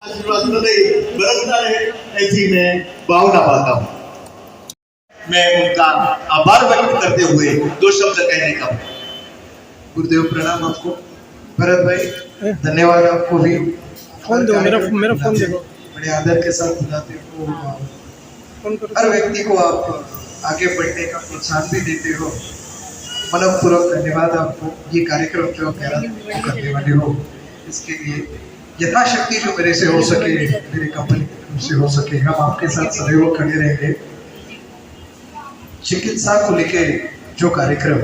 आशीर्वाद सदैव बरसता रहे, ऐसी मैं भावना पाता हूँ। मैं उनका आभार व्यक्त करते हुए दो शब्द कहने का। गुरुदेव प्रणाम आपको। भरत भाई धन्यवाद आपको भी। फोन दो, मेरा फोन देखो। बड़े आदर के साथ बुलाते हो, हर व्यक्ति को आप आगे बढ़ने का प्रोत्साहन भी देते हो। मनपूर्वक धन्यवाद आपको। ये कार्यक्रम जो आप करने वाले हो, इसके लिए यथाशक्ति जो मेरे से हो सके, मेरी कंपनी की तरफ से हो सके, हम आपके साथ सदैव खड़े रहेंगे। चिकित्सा को लेके जो कार्यक्रम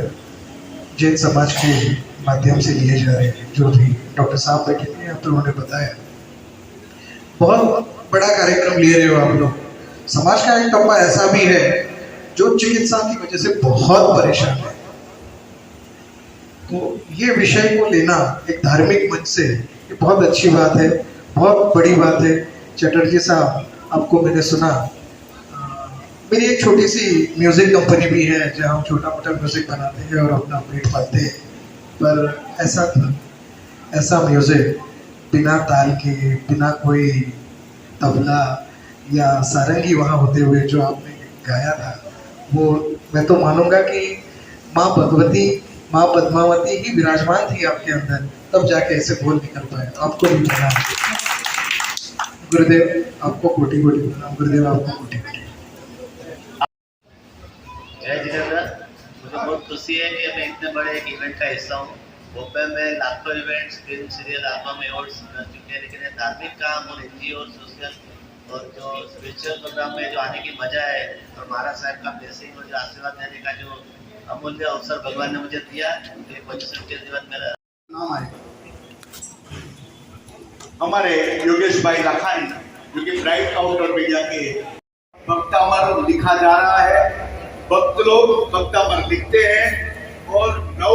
जैन समाज के माध्यम से लिए जा रहे हैं, जो भी डॉक्टर साहब बैठे थे, आप लोगों ने बताया, बहुत बड़ा कार्यक्रम लिए रहे हो आप लोग। समाज का एक टप्पा ऐसा भी है जो चिकित्सा की वजह से बहुत परेशान है, तो ये विषय को लेना एक धार्मिक मंच से, ये बहुत अच्छी बात है, बहुत बड़ी बात है। चटर्जी साहब, आपको मैंने सुना, मेरी एक छोटी सी म्यूजिक कंपनी भी है जहाँ हम छोटा मोटा म्यूजिक बनाते हैं और अपना पेट पालते हैं, पर ऐसा था, ऐसा म्यूजिक बिना ताल के, बिना कोई तबला या सारंगी वहाँ होते हुए जो आपने गाया था, वो मैं तो मानूंगा कि माँ भगवती, माँ पद्मावती ही विराजमान थी आपके अंदर, तब जाके ऐसे बोल निकल पाए। आपको भी प्रणाम गुरुदेव, आपको कोटि कोटि प्रणाम। गुरुदेव आपको कोटि कोटि। जय जिनेंद्र, मुझे बहुत खुशी है कि मैं इतने बड़े एक इवेंट का हिस्सा हूँ। बॉम्बे में लाखों events, film, serial, album, awards कर चुके हैं, लेकिन ये धार्मिक काम और एनजीओ, सोशल और जो स्पिरिचुअल प्रोग्राम में जो आने की मजा है, और महाराज साहब का ब्लेसिंग और जो आशीर्वाद देने का जो अमूल्य अवसर भगवान ने मुझे दिया, एक वजह से उनके जीवन मेरा नाम आए हमारे योगेश भाई लाखानी, जो कि ब्राइट आउटर मीडिया के भक्तामर लिखा जा रहा है। भक्त लोग भक्तामर लिखते हैं और 9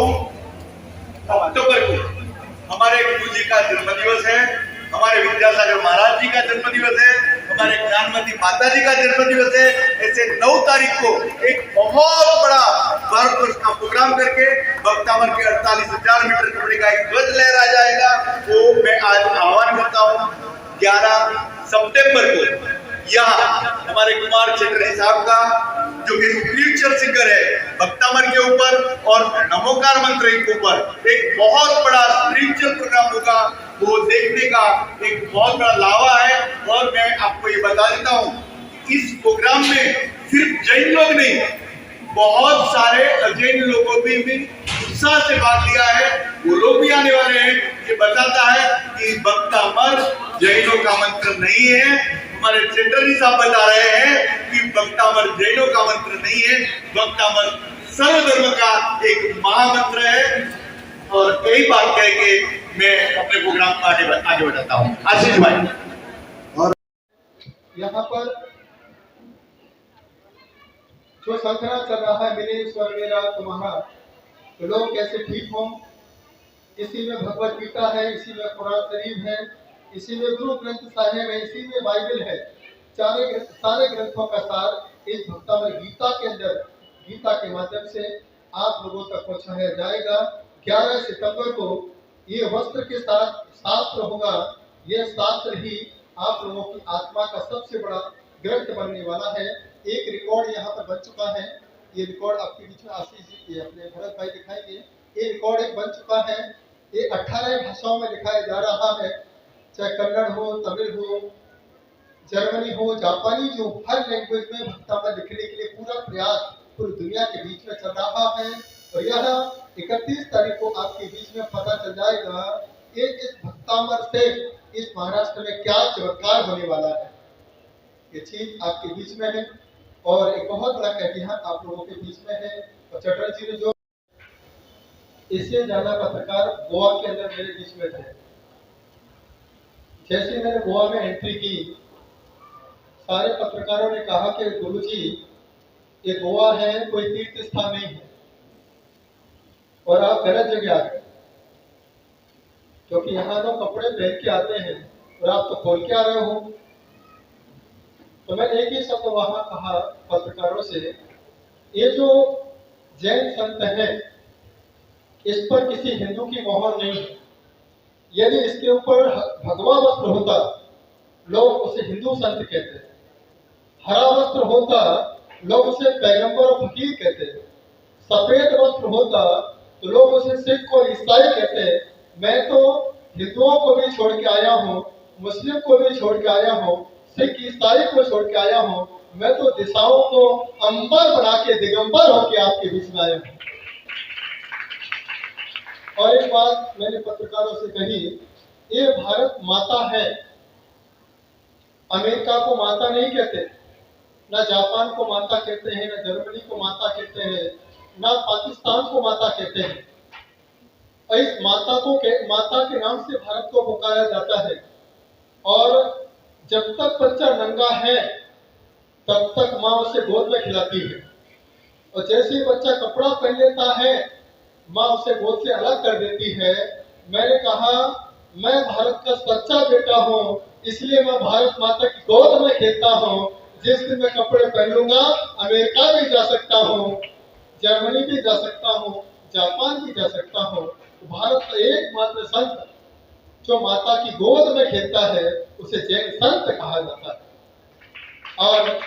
अक्टूबर को हमारे गुरु जी का जन्मदिवस है, हमारे विद्यासागर महाराज जी का जन्मदिवस है, हमारे ज्ञानमती माता जी का जन्मदिवस है। ऐसे 9 तारीख को एक बहुत बड़ा भारतवर्ष का प्रोग्राम करके भक्तामर के 48,000 मीटर कपड़े का एक ध्वज लहरा जाएगा। वो मैं आज आह्वान करता हूँ 11 सितंबर को यहाँ हमारे कुमार चटर्जी साहब का, जो कि स्पिरिचुअल सिंगर है, भक्तामर के ऊपर और नमोकार मंत्र के ऊपर एक बहुत बड़ा स्पिरिचुअल प्रोग्राम होगा। वो देखने का एक बहुत बड़ा लावा है। और मैं आपको ये बता देता हूँ, इस प्रोग्राम में सिर्फ जैन लोग नहीं, बहुत सारे अजैन लोगों ने भी उत्साह से भाग लिया है, वो लोग भी आने वाले हैं। ये बताता है कि भक्तामर जैनों का मंत्र नहीं है। हमारे चटर्जी साहब बता रहे हैं कि भक्तामर जैनों का मंत्र नहीं है, भक्तामर सर्वधर्म का एक महामंत्र है। और यही बात कह के मैं अपने प्रोग्राम को आगे बढ़ाता हूँ। आशीष भाई, और यहाँ पर जो संकरा चल रहा है, मेरे स्वर मेरा तुम्हारा, तो लोग कैसे ठीक हो, इसी में भगवत गीता है, इसी में कुरान शरीफ है, इसी में गुरु ग्रंथ साहिब है, इसी में बाइबल है। सारे ग्रंथों का सार इस भक्तामर गीता के अंदर, गीता के माध्यम से आप लोगों तक पहुंचाया जाएगा। 11 सितंबर को ये वस्त्र के साथ शास्त्र होगा। यह शास्त्र ही आप लोगों की आत्मा का सबसे बड़ा ग्रंथ बनने वाला है। एक रिकॉर्ड यहाँ पर बन चुका है, ये रिकॉर्ड आपके बीच में आशीष जी के अपने भरत भाई दिखाएंगे। ये रिकॉर्ड एक बन चुका है, ये 18 भाषाओं में दिखाया जा रहा है, चाहे कन्नड़ हो, तमिल हो, जर्मनी हो, जापानी, जो हर लैंग्वेज में भक्तामर लिखने के लिए पूरा प्रयास पूरी दुनिया के बीच में चल रहा है। और यह 31 तारीख को आपके बीच में पता चल जाएगा कि इस भक्तामर से इस महाराष्ट्र में क्या चमत्कार होने वाला है। ये चीज आपके बीच में है और एक बहुत बड़ा ऐतिहासिक आप लोगों के बीच में है। और चटर्जी ने जो इससे ज्यादा पत्रकार गोवा के अंदर मेरे बीच में थे, जैसे मैंने गोवा में एंट्री की, सारे पत्रकारों ने कहा कि गुरुजी ये गोवा है, कोई तीर्थ स्थान नहीं है और आप गलत जगह आ गए, क्योंकि यहाँ तो कपड़े पहन के आते हैं और आप तो खोल के आ रहे हो। तो मैंने एक ही शब्द वहां कहा पत्रकारों से, ये जो जैन संत है इस पर किसी हिंदू की मोहर नहीं है। यदि इसके ऊपर भगवा वस्त्र होता लोग उसे हिंदू संत कहते। हरा वस्त्र होता लोग उसे पैगंबर और फकीर कहते। सफेद वस्त्र होता तो लोग उसे सिख और ईसाई कहते। मैं तो हिंदुओं को भी छोड़ के आया हूँ, मुस्लिम को भी छोड़ के आया हूँ, सिख ईसाई को छोड़ के आया हूँ। मैं तो दिशाओं को अंबर बना के दिगंबर होके आपके बीच में आया हूँ। और एक बात मैंने पत्रकारों से कही, ये भारत माता है। अमेरिका को माता नहीं कहते, ना जापान को माता कहते हैं, ना जर्मनी को माता कहते हैं, ना पाकिस्तान को माता कहते हैं। और इस माता के नाम से भारत को पुकारा जाता है। और जब तक बच्चा नंगा है तब तक माँ उसे गोद में खिलाती है, और जैसे ही बच्चा कपड़ा पहन लेता है माँ उसे गोद से अलग कर देती है। मैंने कहा मैं भारत का सच्चा बेटा हूँ, इसलिए मैं भारत माता की गोद में खेलता हूँ। जिस दिन मैं कपड़े पहन लूंगा अमेरिका भी जा सकता हूँ, जर्मनी भी जा सकता हूँ, जापान भी जा सकता हूँ। तो भारत का एकमात्र संत जो माता की गोद में खेलता है उसे जैन संत कहा जाता है। और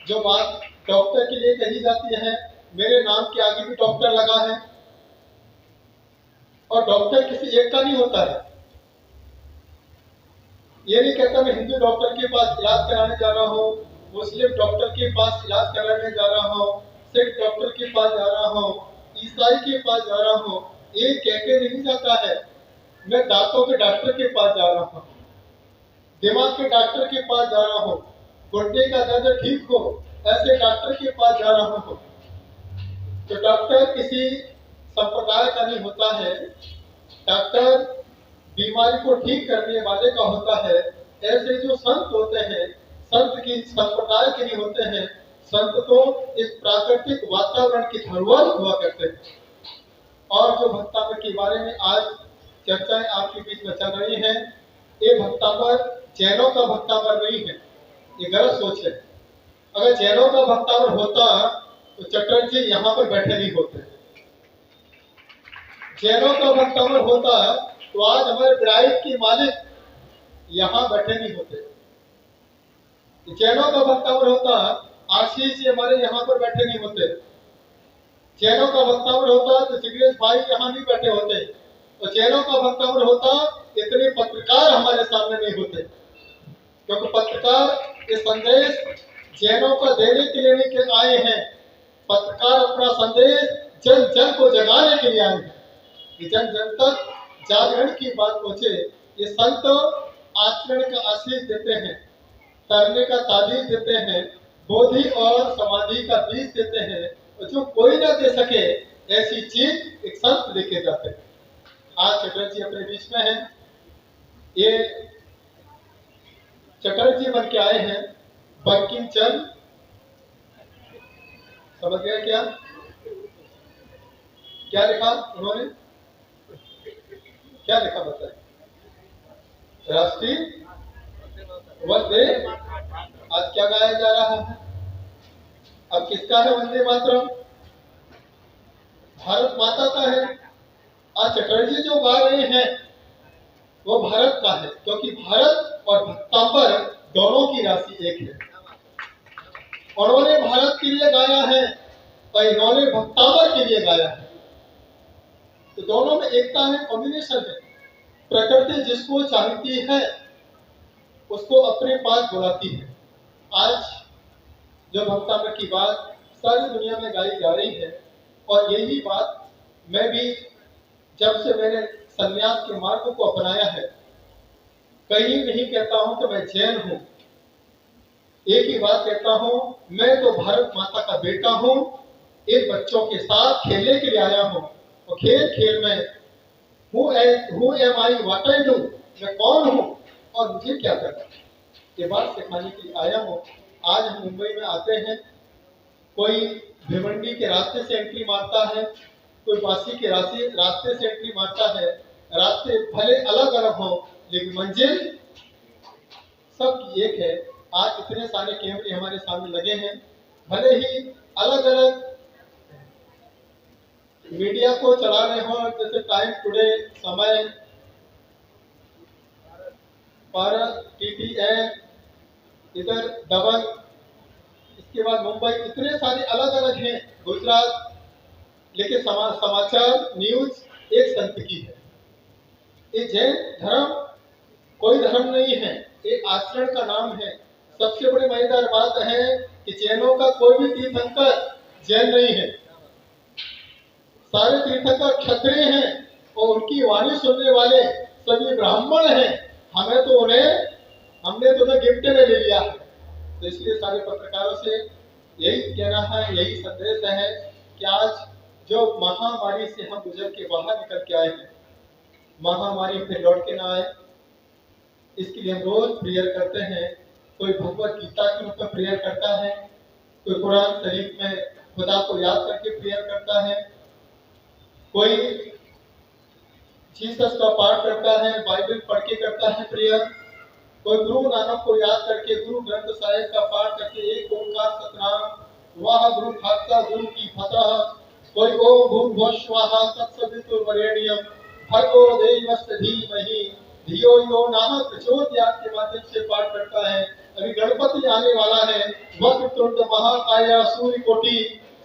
जो बात डॉक्टर के लिए कही जाती है, मेरे नाम के आगे भी डॉक्टर लगा है, और डॉक्टर किसी एक का नहीं होता है। ये नहीं कहता मैं हिंदू डॉक्टर के पास इलाज कराने जा रहा हूँ, मुस्लिम डॉक्टर के पास इलाज कराने जा रहा हूँ, सिख डॉक्टर के पास जा रहा हूँ, ईसाई के पास जा रहा हूँ। ये कह के नहीं जाता है मैं दांतों के डॉक्टर के पास जा रहा हूँ, दिमाग के डॉक्टर के पास जा रहा हूँ, गुर्दे का दर्द ठीक हो ऐसे डॉक्टर के पास जा रहा हूँ। तो डॉक्टर किसी संप्रदाय का नहीं होता है, डॉक्टर बीमारी को ठीक करने वाले का होता है। ऐसे जो संत होते हैं संत की संप्रदाय के नहीं होते हैं, संत तो इस प्राकृतिक वातावरण की धरोहर हुआ करते हैं। और जो भक्तावर के बारे में आज चर्चाएं आपके बीच में चल रही हैं, ये भक्तावर जैनों का भक्तावर नहीं है, ये गलत सोच है। अगर जैनों का भक्तावर होता तो चटर्जी यहाँ पर बैठे नहीं होते। जैनों का भक्तावर होता तो आज हमारे ब्राइड की मालिक यहाँ बैठे नहीं होते। जैनों का भक्तावर होता आशीष जी हमारे यहाँ पर बैठे नहीं होते। जैनों का भक्तावर होता तो जिग्नेश भाई यहाँ नहीं बैठे होते। और जैनों का भक्तावर होता इतने पत्रकार हमारे सामने नहीं होते, क्योंकि पत्रकार ये संदेश जैनों का देने के लिए नहीं आए हैं। पत्रकार अपना संदेश जन जन को जगाने के लिए आए हैं कि जन जन तक जागरण की बात पहुंचे। ये संत आचरण का आशीष देते हैं, तरने का ताबीज देते हैं, बोधि और समाधि का बीज देते हैं, और जो कोई ना दे सके ऐसी चीज एक संत लेके जाते हैं। आज चटर्जी अपने बीच में है, ये चटर्जी बन के आए हैं बंकिम चंद्र। समझ गया क्या क्या लिखा उन्होंने, क्या लिखा बताए? राष्ट्रीय वंदे आज क्या गाया जा रहा है? अब किसका है वंदे मातरम? भारत माता का है। आज चटर्जी जो गा रहे हैं वो भारत का है, क्योंकि भारत और भक्तांबर दोनों की राशि एक है। उन्होंने भारत के लिए गाया है और इन्होंने भक्तांबर के लिए गाया है। तो दोनों में एकता है, कॉम्बिनेशन है। प्रकृति जिसको चाहती है उसको अपने पास बुलाती है। आज जो भक्तांबर की बात सारी दुनिया में गाई जा रही है, और यही बात मैं भी जब से मैंने संन्यास के मार्ग को अपनाया है, कहीं नहीं कहता हूं कि मैं जैन हूं। एक ही बात कहता हूं, मैं तो भारत माता का बेटा हूं, इन बच्चों के साथ खेलने के लिए आया हूं। और खेल खेल में who am I, what I do, मैं कौन हूं और मुझे क्या करना, ये बात सिखाने के लिए आया हूं। आज हम मुंबई में आते हैं, कोई भिवंडी के रास्ते से एंट्री मारता है, कोई वासी के रास्ते से एंट्री मारता है। रास्ते भले अलग अलग हो लेकिन मंजिल सबकी एक है। आज इतने सारे कैमरे हमारे सामने लगे हैं, भले ही अलग अलग मीडिया को चला रहे हो, जैसे टाइम टुडे, समय पर, TTN, इधर दमन, इसके बाद मुंबई, इतने सारे अलग अलग हैं, गुजरात। लेकिन समाचार न्यूज एक संत की है। ये जैन धर्म कोई धर्म नहीं है, एक आचरण का नाम है। सबसे बड़ी मजेदार बात है कि जैनों का कोई भी तीर्थंकर जैन नहीं है, सारे तीर्थंकर क्षत्रिय हैं और उनकी वाणी सुनने वाले सभी ब्राह्मण हैं। हमने तो उन्हें गिफ्ट में ले लिया है। तो इसलिए सारे पत्रकारों से यही कहना है, यही संदेश है कि आज जो महामारी से हम गुजर के बाहर निकल के आए हैं, महामारी फिर लौट के ना आए, इसके लिए हम रोज प्रेयर करते हैं। कोई भगवत गीता के रूप में प्रेयर करता है, कोई कुरान शरीफ में खुदा को याद करके प्रेयर करता है, कोई जीसस का पाठ करता है, बाइबल पढ़ के करता है प्रेयर, कोई गुरु नानक को याद करके गुरु ग्रंथ साहिब का पाठ करके एक ओंकार सतनाम वाह गुरु खालसा गुरु की फतह, कोई ओम भूर्भुवः स्वः तत्सवितुर्वरेण्यं भर्गो देवस्य धीमहि धियो यो नः प्रचोदयात् के माध्यम से पाठ करता है। अभी गणपति आने वाला है, वक्रतुंड महाकाय सूर्यकोटि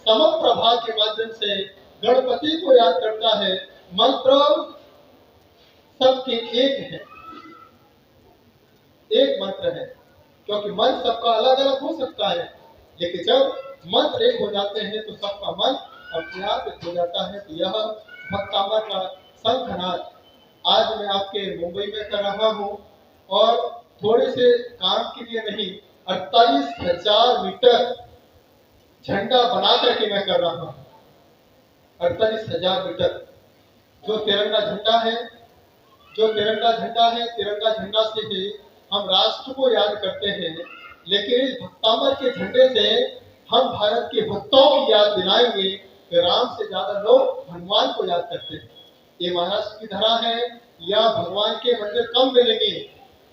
समप्रभा के माध्यम से गणपति को याद करता है। मंत्र सबके एक है, एक मंत्र है, क्योंकि मन सबका अलग अलग हो सकता है, लेकिन जब मंत्र एक हो जाते हैं तो सबका मन अपने आप एक हो जाता है। तो यह भक्तामर का शंखनाद आज मैं आपके मुंबई में कर रहा हूँ, और थोड़े से काम के लिए नहीं, 48,000 मीटर झंडा बना करके मैं कर रहा हूँ। 48,000 मीटर जो तिरंगा झंडा है, तिरंगा झंडा से ही हम राष्ट्र को याद करते हैं, लेकिन इस भक्तामर के झंडे से हम भारत के भक्तों की याद दिलाएंगे कि राम से ज्यादा लोग हनुमान को याद करते हैं। ये महाराष्ट्र की धरा है, या भगवान के मंदिर कम मिलेंगे,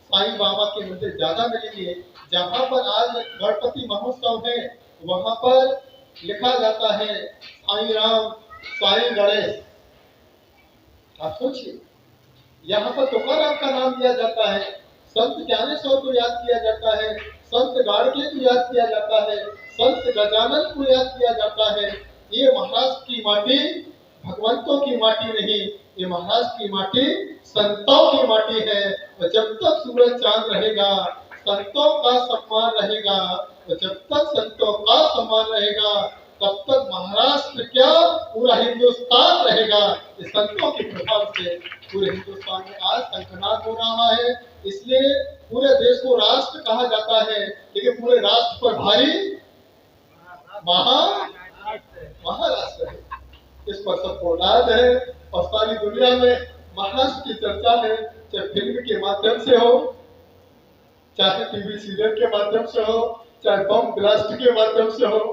साईं बाबा के मंदिर ज्यादा मिलेंगे। जहाँ पर आज गणपति महोत्सव है, वहां पर लिखा जाता है साईं राम साईं गणेश। आप सोचिए, यहाँ पर तुकाराम का नाम लिया जाता है, संत ज्ञानेश्वर को याद किया जाता है, संत गाड़गे को याद किया जाता है, संत गजानन को याद किया जाता है। ये महाराष्ट्र की माटी भगवंतों की माटी नहीं, ये महाराष्ट्र की माटी संतों की माटी है। और जब तक सूरज चांद रहेगा, संतों का सम्मान रहेगा, और जब तक संतों का सम्मान रहेगा, तब तक महाराष्ट्र क्या पूरा हिंदुस्तान रहेगा। इस संतों के प्रभाव से पूरे हिंदुस्तान में आज शंखनाद हो रहा है। इसलिए पूरे देश को राष्ट्र कहा जाता है, लेकिन पूरे राष्ट्र पर भारी महाराष्ट्र है। इस पर सबको नाज है, और सारी दुनिया में महाराष्ट्र की चर्चा है, चाहे फिल्म के माध्यम से हो, चाहे टीवी सीरियल के माध्यम से हो, चाहे बम ब्लास्ट के माध्यम से हो,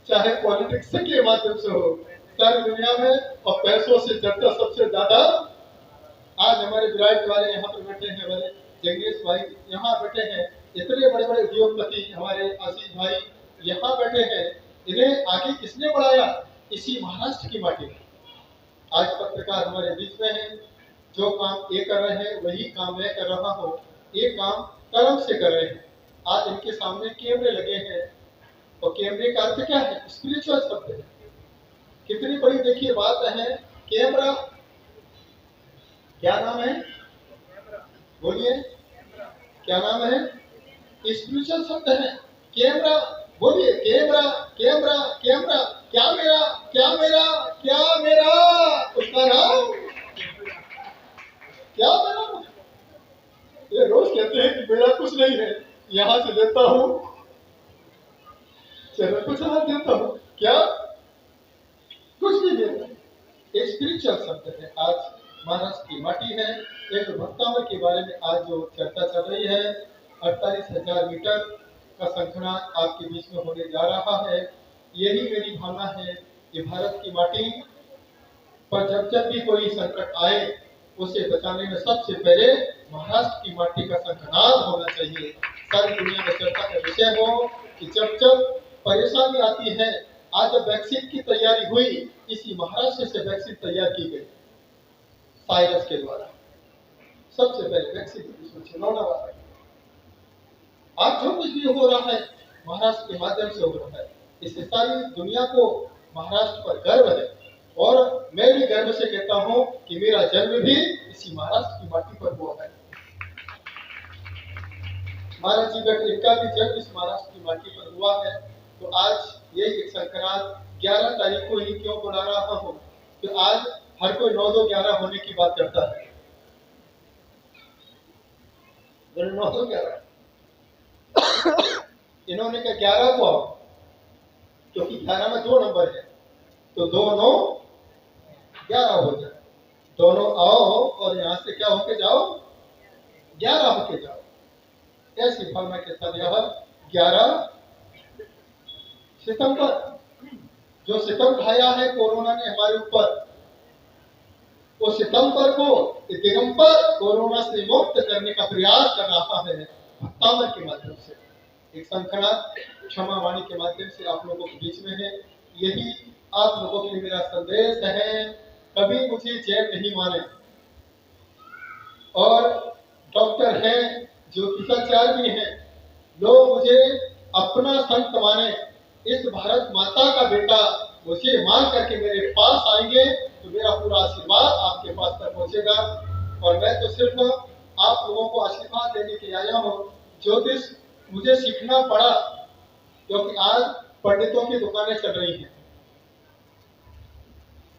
चाहे पॉलिटिक्स के माध्यम से हो, सारी दुनिया में। और पैसों से चर्चा सबसे ज्यादा आज हमारे विराट वाले यहाँ पर बैठे हैं, हमारे जंगेश भाई यहाँ बैठे हैं, इतने बड़े बड़े उद्योगपति हमारे आशीष भाई यहाँ बैठे हैं। इन्हें आगे किसने बढ़ाया? इसी महाराष्ट्र की माटी में। आज पत्रकार हमारे बीच में हैं, जो काम ये कर रहे हैं वही काम मैं कर रहा हूँ, ये काम कर्म से कर रहे हैं। आज इनके सामने कैमरे लगे हैं, और कैमरे का अर्थ क्या है? स्पिरिचुअल शब्द है। कितनी बड़ी देखिए बात है, कैमरा क्या नाम है? बोलिए, क्या नाम है? स्पिरिचुअल शब्द है कैमरा। बोलिए, कैमरा कैमरा कैमरा, क्या मेरा क्या मेरा क्या मेरा, उसका नाम क्या मेरा। ये रोज कहते हैं कि मेरा कुछ नहीं है, यहाँ से देता हूँ, चैनल को चला देता हूँ, क्या कुछ नहीं देता। एक स्पिरिचुअल शब्द है। आज महाराष्ट्र की माटी है। एक भक्तामर के बारे में आज जो चर्चा चल रही है, 48,000 मीटर का शंखनाद आपके बीच में होने जा रहा है। यही मेरी भावना है कि भारत की माटी पर जब भी कोई संकट आए, उसे बचाने में सबसे पहले महाराष्ट्र की माटी का शंखनाद होना चाहिए। सारी दुनिया में चर्चा का विषय हो कि जब परेशानी आती है। आज जब वैक्सीन की तैयारी हुई, इसी महाराष्ट्र से वैक्सीन तैयार की गई साइरस के द्वारा। सबसे पहले वैक्सीन इसमें छिलौना वाला। आज जो कुछ भी हो रहा है महाराष्ट्र के माध्यम से हो रहा है, इससे सारी दुनिया को महाराष्ट्र पर गर्व है। और मैं भी गर्व से कहता हूं कि मेरा जन्म भी इसी महाराष्ट्र की माटी पर हुआ है। महाराज जी का इनका भी जन्म इस महाराष्ट्र की माटी पर हुआ है। तो आज ये एक संक्रांत 11 तारीख को ही क्यों बुला रहा हूँ, तो आज हर कोई 9-2-11 होने की बात करता है। 9-2-11 इन्होंने कहा 11 को आओ, क्योंकि 11 में 2 नंबर है, तो 2-9-11 हो जाए। दोनों आओ और यहाँ से क्या होके जाओ, 11 होके जाओ। ऐसी भावना के साथ यह 11 सितंबर जो सितम ढाया है कोरोना ने हमारे ऊपर, वो सितंबर को दिगंबर कोरोना से मुक्त करने का प्रयास कर रहा है भक्तामर के माध्यम से। एक संकल्प क्षमा वाणी के माध्यम से आप लोगों के बीच में है। यही आप लोगों के लिए मेरा संदेश है, कभी मुझे जैन नहीं माने। और डॉक्टर हैं, ज्योतिषाचार्य भी हैं, लोग मुझे अपना संत माने। इस भारत माता का बेटा मुझे मान करके मेरे पास आएंगे तो मेरा पूरा आशीर्वाद आपके पास तक पहुंचेगा। और मैं तो सिर्फ आप लोगों को आशीर्वाद देने के आया हूँ। ज्योतिष मुझे सीखना पड़ा, क्योंकि आज पंडितों की दुकानें चल रही हैं।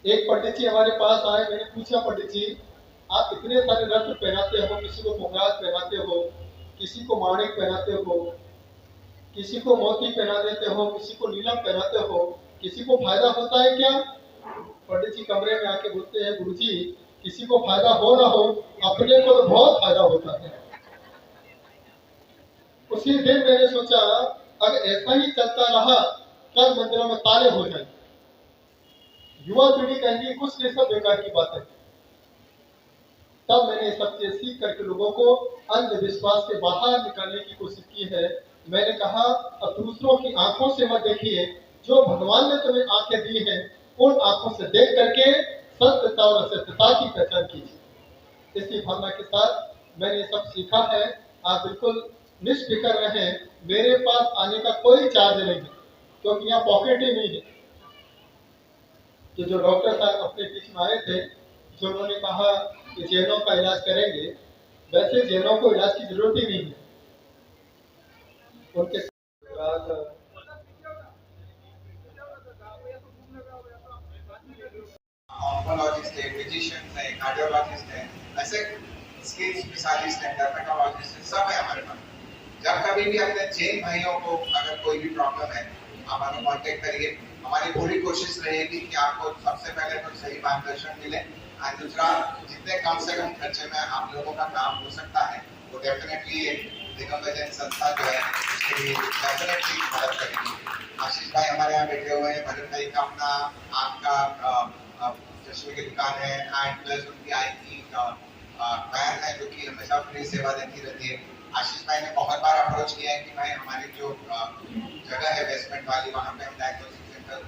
एक पंडित जी हमारे पास आए, मैंने पूछा, पंडित जी आप इतने सारे रत्न पहनाते हो, किसी को पुंगास पहनाते हो, किसी को माणिक पहनाते हो, किसी को मोती पहना देते हो, किसी को नीलम पहनाते हो, किसी को फायदा होता है क्या? पंडित जी कमरे में आके बोलते हैं, गुरुजी किसी को फायदा हो ना हो, अपने को तो बहुत फायदा होता है। उसी दिन मैंने सोचा अगर ऐसा ही चलता रहा कल मंदिरों में ताले हो जाएंगे। युवा पीढ़ी कहेंगी कुछ नहीं, सब बेकार की बात है। तब मैंने सब चीज सीख करके लोगों को अंधविश्वास से बाहर निकालने की कोशिश की है। मैंने कहा अब दूसरों की आंखों से मत देखिए, जो भगवान ने तुम्हें आंखें दी हैं उन आंखों से देख करके सत्यता और असत्यता की पहचान कीजिए। इसी भावना के साथ मैंने सब सीखा है। आप बिल्कुल निष्फिक्र रहें, मेरे पास आने का कोई चार्ज नहीं है, क्योंकि यहाँ पॉकेट ही नहीं है। जो डॉक्टर साहब अपने बीच में आए थे, जो उन्होंने कहा कि जैनों का इलाज करेंगे, वैसे जैनों को इलाज की जरूरत ही नहीं है। उनके ऑन्कोलॉजिस्ट है, फिजिशियंस है, कार्डियोलॉजिस्ट है, ऐसे स्किन स्पेशलिस्ट है, डर्मेटोलॉजिस्ट है, सब है हमारे पास। जब कभी भी अपने जैन भाइयों को अगर कोई भी प्रॉब्लम है, आप हमें कांटेक्ट करिए। हमारी पूरी कोशिश रहेगी कि आपको सबसे पहले तो सही मार्गदर्शन मिले, और दूसरा जितने कम से कम खर्चे में आप लोगों का काम हो सकता है वो डेफिनेटली दिगंबर जैन संस्था जो है उसके लिए डेफिनेटली मदद करेगी। आशीष भाई हमारे यहाँ बैठे हुए हैं, भरत भाई का अपना आपका चश्मे की दुकान है, एंड प्लस उनकी आई की वैन है जो कि हमेशा फ्री सेवा देती रहती है। आशीष भाई ने बहुत बार अप्रोच किया है कि भाई हमारी जो जगह है बेसमेंट वाली, वहाँ पे हम डायग्नोस्टिक सेंटर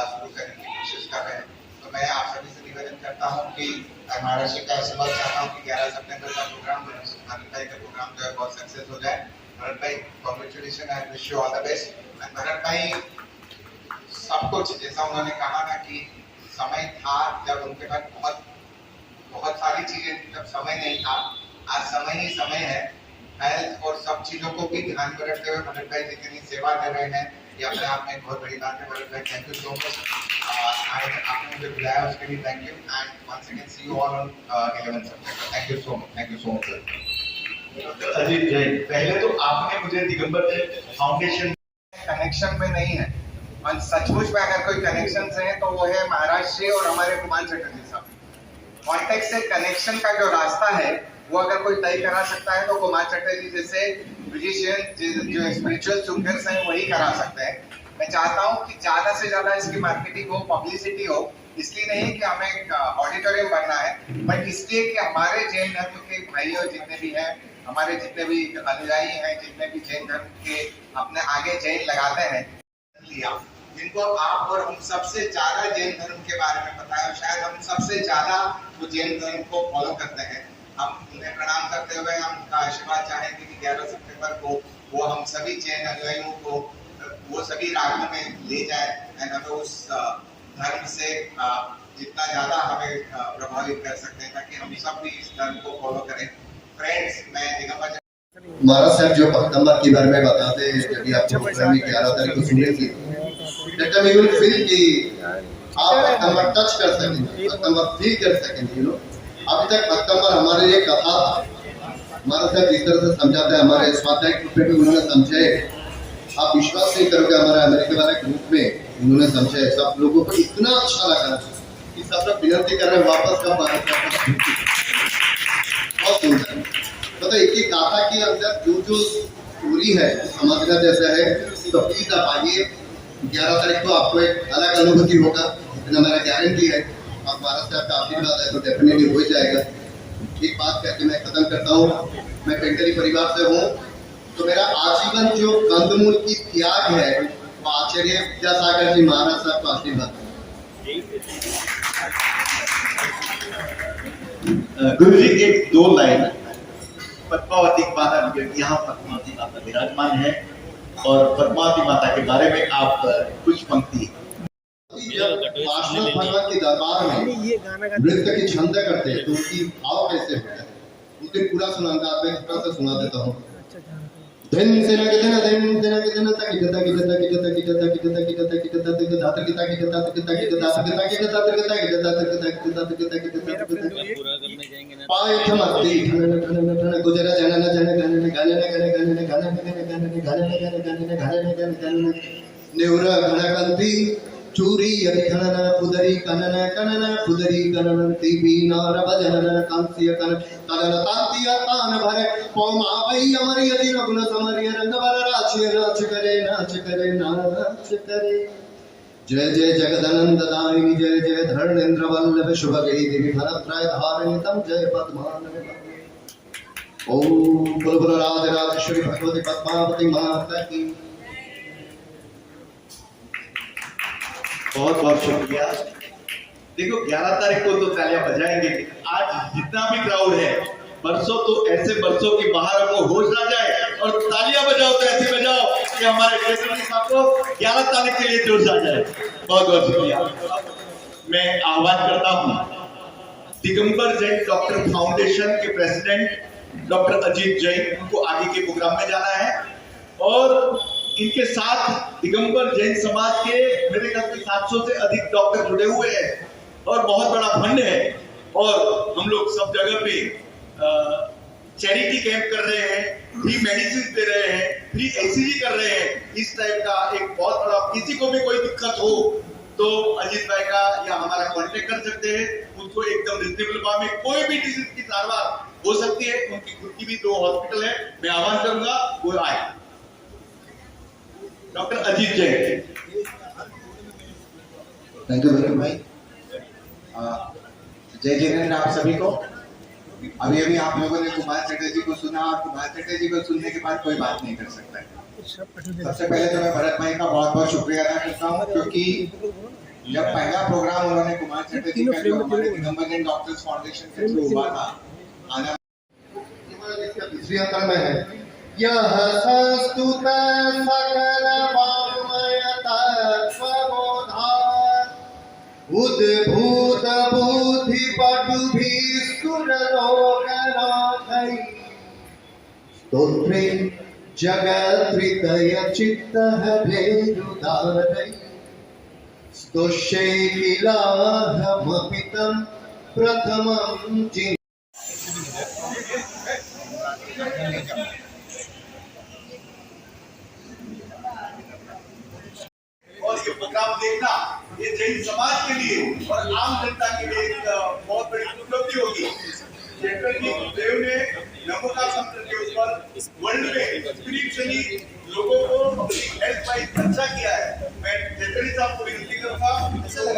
शुरू करने की कोशिश कर रहे हैं। तो मैं आप सभी से निवेदन करता हूँ कि महाराष्ट्र का आशीर्वाद चाहता हूँ कि 11 सितंबर का प्रोग्राम भरत भाई का प्रोग्राम जो है बहुत सक्सेस हो जाए। भरत भाई congratulation and wish you all the best. Bharat भाई सब कुछ जैसा उन्होंने कहा ना कि समय था जब उनके पास बहुत सारी चीजें, जब समय नहीं था, आज समय ही समय है। हेल्थ और सब चीजों को भी ध्यान में रखते हुए भरत भाई जितनी सेवा कर रहे हैं ये अपने आप में एक बहुत बड़ी बात है। भरत भाई थैंक यू सो मच, आपने मुझे बुलाया उसके लिए thank you, and once again see you all on 11 September. Thank you so much, thank you so much. Doctor Ajit Jain, पहले तो आपने मुझे दिगंबर जैन फाउंडेशन कनेक्शन में नहीं है, और सचमुच में अगर कोई कनेक्शन है तो वो है महाराष्ट्र और हमारे कुमार चटर्जी साहब। कॉन्टेक्ट से कनेक्शन का जो रास्ता है वो अगर कोई तय करा सकता है तो कुमार चटर्जी जैसे म्यूजिशियन जो स्पिरिचुअल सिंगर्स हैं वही करा सकते हैं। मैं चाहता हूँ कि ज्यादा से ज्यादा इसकी मार्केटिंग हो, पब्लिसिटी हो, इसलिए नहीं कि हमें एक ऑडिटोरियम बनना है, बट इसलिए कि हमारे जैन धर्म के भाइयों जितने भी हैं, हमारे जितने भी अनुयायी हैं, जितने भी जैन धर्म के अपने आगे जैन लगाते हैं, जिनको आप और हम सबसे ज्यादा जैन धर्म के बारे में पता है, और शायद हम सबसे ज्यादा वो जैन धर्म को फॉलो करते हैं। हम उन्हें प्रणाम करते हुए हम उनका आशीर्वाद चाहेंगे कि 11 सितंबर तक हो, वो हम सभी जैन अनुयायियों को वो सभी रागों में ले जाए एंड हमें उस धर्म से जितना ज्यादा हमें प्रभावित कर सकते हैं ताकि हम सब भी इस धर्म को फॉलो करें। फ्रेंड्स, मैं दिगंबर महाराज साहब जो भक्तंबर के बारे में बताते हैं, जब आपको प्रोग्राम में 11 तारीख को सुने थे, that time you will feel कि आप भक्तंबर टच कर सकेंगे, भक्तंबर फील कर सकेंगे। यू नो, अभी तक भक्तंबर हमारे लिए कथा था। महाराज साहब जिस तरह से समझाते हैं, हमारे स्वाध्याय ग्रुप में भी उन्होंने समझाए, आप विश्वास नहीं करोगे, हमारे अमेरिका वाले ग्रुप में उन्होंने समझाए, सब लोगों को इतना अच्छा लगा कि सब लोग विनती कर रहे हैं वापस कब भारत वापस। बहुत सुंदर, मतलब एक गाथा के अंदर जो जो स्टोरी है समझना जैसा है, तो प्लीज आप आइए। 11 तारीख को आपको एक अलग अनुभूति होगा, इतना मेरा गारंटी है। और भारत साहब का आशीर्वाद है तो डेफिनेटली हो जाएगा। एक बात कहकर मैं खत्म करता हूँ, मैं पेंटरी परिवार से हूँ, तो मेरा आजीवन जो कंदमूल की त्याग है वो आचार्य विद्यासागर जी महाराज साहब का आशीर्वाद। गुरु जी के 2 लाइन, पद्मावती माता, यहाँ पद्मावती माता विराजमान है और पद्मावती माता के बारे में आप कुछ पंक्ति। पार्षद भगवान के दरबार में नृत्य की छंद करते हैं तो उसकी भाव कैसे होता है, उसके पूरा सुनाऊंगा, आप एक थोड़ा सा सुना देता हूँ। धन से नगे धन धन धन के धन तक जता की जता की जता की जता की जता की जता की जता की धातर की ताकी जता की जता की जता की जता की जता की जता की जता की जता की जता की जता की जता पाए थमती धन धन धन गुजरा जन न जन गन न गन न गन गन न गन न गन गन न गन न गन गन न गन न गन गन नेवरा घनकंती चूरी यखनन उदरी कनन कनन उदरी कनन टीबी नार भजनन कांसिय कन कनन तांतिया तान भरे पौमा वही अमर यदि गुण समरिय रंग वर राचिय नाच करे नाच करे। जय जय जगदानंद दायिनी, जय जय धर्मेंद्र वल्लभ शुभगे देवी भरत्राय धारिणी तम जय पद्मावती। ओम बोल बोल राधे राजेश्वरी भगवती पद्मावती माता की। बहुत बहुत शुक्रिया। देखो 11 तारीख को तो तालियां बजाएंगे, आज जितना भी क्राउड है, बरसों तो ऐसे बरसों की बाहर को होश ना जाए और तालियां बजाओ तो ऐसे बजाओ कि हमारे प्रेसिडेंट साहब को 11 तारीख के लिए जोश आ जाए। बहुत बहुत शुक्रिया। मैं आह्वान करता हूँ दिगंबर जैन डॉक्टर फाउंडेशन के प्रेसिडेंट डॉक्टर अजीत जैन, उनको आगे के प्रोग्राम में जाना है और इनके साथ दिगंबर जैन समाज के मेरे ख्याल से 700 से अधिक डॉक्टर जुड़े हुए हैं और बहुत बड़ा फंड है और हम लोग सब जगह पे चैरिटी कैंप कर रहे हैं, फ्री मेडिसिन दे रहे हैं, फ्री एसीजी कर रहे हैं। इस टाइप का एक बहुत बड़ा, किसी को भी कोई दिक्कत हो तो अजीत भाई का या हमारा कांटेक्ट कर सकते हैं, उनको एकदम रिजनेबल भाव में कोई भी डिजीज की सारवार हो सकती है। उनकी खुद की भी 2 हॉस्पिटल है, मैं आह्वान करूंगा वो आए। Doctor Ajit Jain. Thank you very भाई। जय जिनेन्द्र आप सभी को। अभी अभी आप लोगों ने कुमार चटर्जी को सुना और कुमार चटर्जी को सुनने के बाद कोई बात नहीं कर सकता है। सबसे पहले तो मैं भरत भाई का बहुत बहुत शुक्रिया अदा करता हूँ, क्योंकि जब पहला प्रोग्राम उन्होंने कुमार चटर्जी का जो हमारे दिगंबर जैन डॉक्टर्स फाउंडेशन के थ्रू हुआ था, आना तीसरी अंतर में है यह संस्तुत सकल वाङ्मय तत्त्वबोधात् उद्भूत बुद्धि पटुभिः सुरलोकनाथैः स्तोत्रे जगत्हृदय चित्तः भेदुदारैः स्तोष्ये किलाहमपि तं प्रथमं चिन्ता। और ये प्रोग्राम देखना ये जैन समाज के लिए और आम जनता के लिए एक बहुत बड़ी उपलब्धि होगी। चैटर्जी देव ने नमोका मंत्र के ऊपर वर्ल्ड में स्पिरिचुअली लोगों को अपनी हेल्थ वाइज अच्छा किया है। मैं चैटर्जी साहब को विनती करूंगा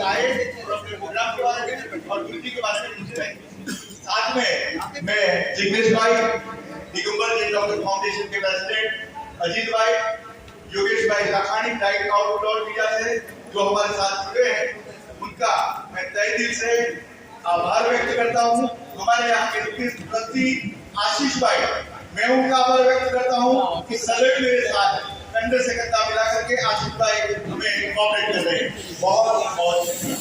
आए और अपने प्रोग्राम के बारे में और गुरु जी के बारे में पूछें। साथ में मैं जिग्नेश भाई, दिगंबर जैन डॉक्टर फाउंडेशन के प्रेसिडेंट अजीत भाई, योगेश भाई लाखानी डाइट आउटडोर मीडिया से जो हमारे साथ जुड़े हैं, उनका मैं तहे दिल से आभार व्यक्त करता हूँ। हमारे यहाँ के ट्रस्टी आशीष भाई, मैं उनका आभार व्यक्त करता हूँ। सदैव मेरे साथ कंधे से कंधा मिला करके आशिफ भाई हमें कोऑपरेट कर रहे हैं। बहुत बहुत शुक्रिया।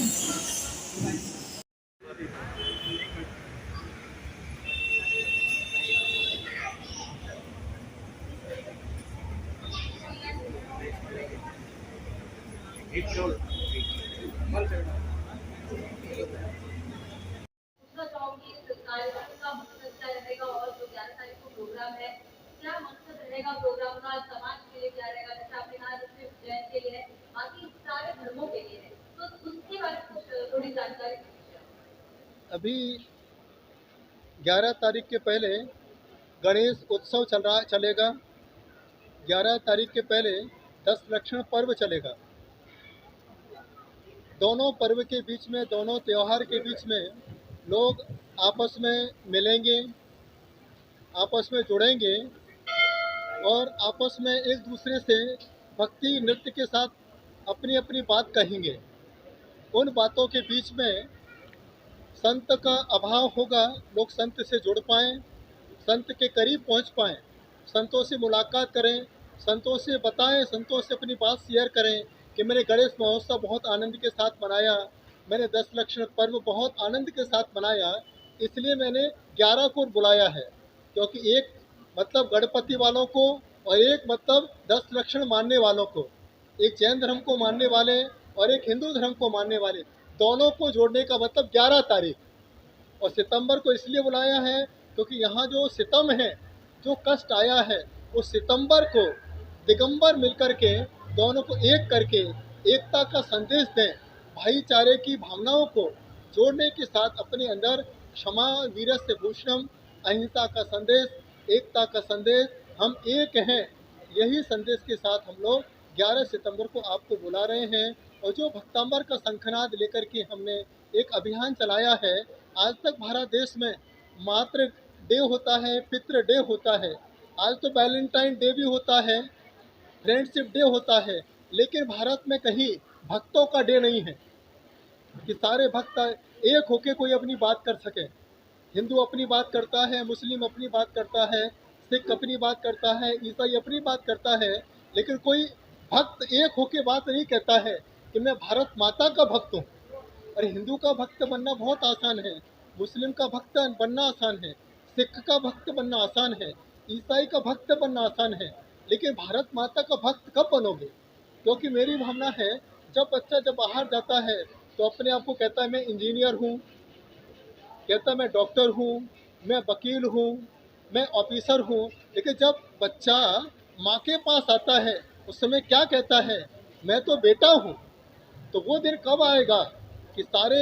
पूछना चाहूंगी इस कार्यक्रम का मकसद क्या रहेगा और जो 11 तारीख को प्रोग्राम है क्या मकसद रहेगा प्रोग्राम का, समाज के लिए क्या रहेगा? जैसे आपने कहा जिसमें जैन के लिए है, बाकी सारे धर्मों के लिए है, तो उसके बारे में कुछ थोड़ी जानकारी दीजिए। अभी 11 तारीख के पहले गणेश उत्सव चलेगा। 11 तारीख के पहले 10 लक्षण पर्व चलेगा। दोनों पर्व के बीच में, दोनों त्यौहार के बीच में लोग आपस में मिलेंगे, आपस में जुड़ेंगे और आपस में एक दूसरे से भक्ति नृत्य के साथ अपनी अपनी बात कहेंगे। उन बातों के बीच में संत का अभाव होगा, लोग संत से जुड़ पाएँ, संत के करीब पहुंच पाएँ, संतों से मुलाकात करें, संतों से बताएं, संतों से अपनी बात शेयर करें कि मैंने गणेश महोत्सव बहुत आनंद के साथ मनाया, मैंने 10 लक्षण पर्व बहुत आनंद के साथ मनाया, इसलिए मैंने 11 को बुलाया है। क्योंकि एक मतलब गणपति वालों को और एक मतलब 10 लक्षण मानने वालों को, एक जैन धर्म को मानने वाले और एक हिंदू धर्म को मानने वाले, दोनों को जोड़ने का मतलब 11 तारीख। और सितंबर को इसलिए बुलाया है क्योंकि यहाँ जो सितम है, जो कष्ट आया है, उस सितंबर को दिगंबर मिलकर के दोनों को एक करके एकता का संदेश दें, भाईचारे की भावनाओं को जोड़ने के साथ अपने अंदर क्षमा वीरस्य भूषणम, अहिंसा का संदेश, एकता का संदेश, हम एक हैं, यही संदेश के साथ हम लोग 11 सितंबर को आपको बुला रहे हैं। और जो भक्तांबर का शंखनाद लेकर के हमने एक अभियान चलाया है, आज तक भारत देश में मातृ डे होता है, पितृ डे होता है, आज तो वैलेंटाइन डे भी होता है, फ्रेंडशिप डे होता है, लेकिन भारत में कहीं भक्तों का डे नहीं है कि सारे भक्त एक होके कोई अपनी बात कर सके। हिंदू अपनी बात करता है, मुस्लिम अपनी बात करता है, सिख अपनी बात करता है, ईसाई अपनी बात करता है, लेकिन कोई भक्त एक होके बात नहीं कहता है कि मैं भारत माता का भक्त हूँ। अरे हिंदू का भक्त बनना बहुत आसान है, मुस्लिम का भक्त बनना आसान है, सिख का भक्त बनना आसान है, ईसाई का भक्त बनना आसान है, लेकिन भारत माता का भक्त कब बनोगे? क्योंकि मेरी भावना है, जब बच्चा जब बाहर जाता है तो अपने आप को कहता है मैं इंजीनियर हूँ, कहता है मैं डॉक्टर हूँ, मैं वकील हूँ, मैं ऑफिसर हूँ, लेकिन जब बच्चा माँ के पास आता है उस समय क्या कहता है? मैं तो बेटा हूँ। तो वो दिन कब आएगा कि सारे